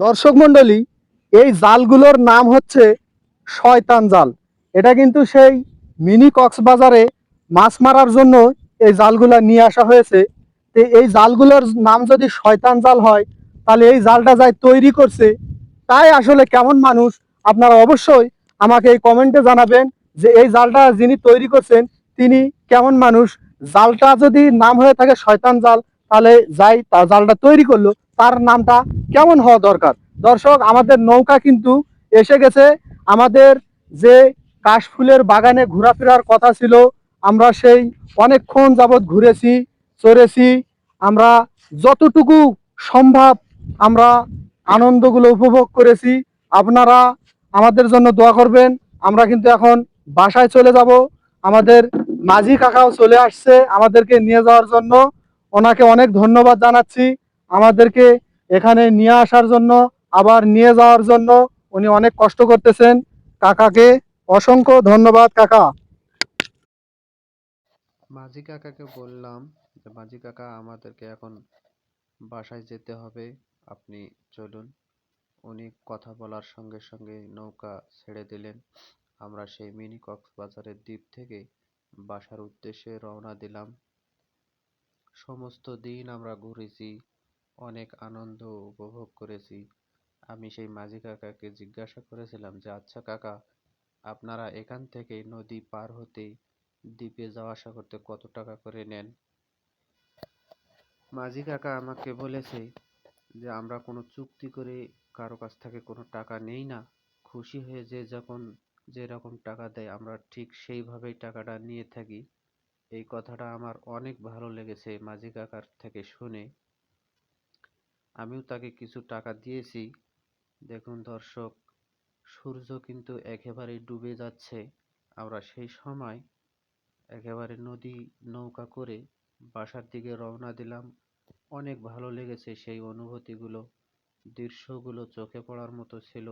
দর্শক মণ্ডলী, এই জালগুলোর নাম হচ্ছে শয়তান জাল। এটা কিন্তু সেই মিনি কক্সবাজারে মাছ মারার জন্য এই জালগুলা নিয়ে আসা হয়েছে। তো এই জালগুলোর নাম যদি শয়তান জাল হয়, তাহলে এই জালটা যাই তৈরি করছে তাই আসলে কেমন মানুষ। আপনারা অবশ্যই আমাকে এই কমেন্টে জানাবেন যে এই জালটা যিনি তৈরি করছেন তিনি কেমন মানুষ। জালটা যদি নাম হয়ে থাকে শয়তান জাল, তাহলে যাই জালটা তৈরি করলো তার নামটা কেমন হওয়া দরকার। দর্শক, আমাদের নৌকা কিন্তু এসে গেছে। আমাদের যে কাশফুলের বাগানে ঘোরাফেরার কথা ছিল, আমরা সেই অনেকক্ষণ যাবৎ ঘুরেছি, চড়েছি। আমরা যতটুকু সম্ভব আমরা আনন্দগুলো উপভোগ করেছি। আপনারা আমাদের জন্য দোয়া করবেন। আমরা কিন্তু এখন বাসায় চলে যাব। আমাদের মাঝি কাকাও চলে আসছে আমাদেরকে নিয়ে যাওয়ার জন্য। ওনাকে অনেক ধন্যবাদ জানাচ্ছি আমাদেরকে এখানে নিয়ে আসার জন্য, আবার নিয়ে যাওয়ার জন্য। উনি অনেক কষ্ট করতেছেন। কাকাকে অসংখ্য ধন্যবাদ কাকা। মাঝি কাকাকে বললাম যে মাঝি কাকা আমাদেরকে এখন বাসায় যেতে হবে, আপনি চলুন। উনি কথা বলার সঙ্গে সঙ্গে নৌকা ছেড়ে দিলেন। আমরা সেই মিনি কক্সবাজারের দ্বীপ থেকে বাসার উদ্দেশ্যে রওনা দিলাম। সমস্ত দিন আমরা ঘুরেছি, অনেক আনন্দ উপভোগ করেছি। আমি সেই মাঝি কাকাকে জিজ্ঞাসা করেছিলাম যে আচ্ছা কাকা, আপনারা এখান থেকে নদী পার হতে দ্বীপে যাওয়া আসা করতে কত টাকা করে নেন? মাঝি কাকা আমাকে বলেছে যে আমরা কোনো চুক্তি করে কারো কাছ থেকে কোনো টাকা নেই না। খুশি হয়ে যে যখন যেরকম টাকা দেয় আমরা ঠিক সেইভাবেই টাকাটা নিয়ে থাকি। এই কথাটা আমার অনেক ভালো লেগেছে মাঝি কাকার থেকে শুনে। আমিও তাকে কিছু টাকা দিয়েছি। দেখুন দর্শক, সূর্য কিন্তু একেবারে ডুবে যাচ্ছে। আমরা সেই সময় একেবারে নদী নৌকা করে বাসার দিকে রওনা দিলাম। অনেক ভালো লেগেছে সেই অনুভূতিগুলো, দৃশ্যগুলো চোখে পড়ার মতো ছিল।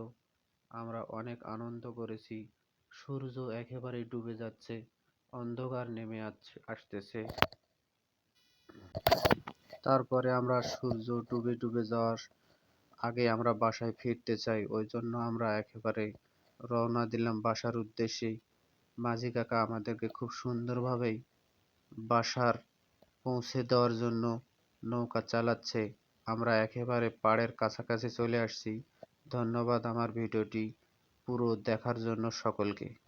আমরা অনেক আনন্দ করেছি। সূর্য একেবারে ডুবে যাচ্ছে, অন্ধকার নেমে আসতেছে। তারপরে আমরা সূর্য ডুবে ডুবে যাওয়ার আগে আমরা বাসায় ফিরতে চাই, ওই জন্য আমরা একেবারে রওনা দিলাম বাসার উদ্দেশ্যে। মাঝি কাকা আমাদেরকে খুব সুন্দরভাবেই বাসার পৌঁছে দেওয়ার জন্য নৌকা চালাচ্ছে। আমরা একেবারে পাড়ের কাছাকাছি চলে আসছি। ধন্যবাদ আমার ভিডিওটি পুরো দেখার জন্য সকলকে।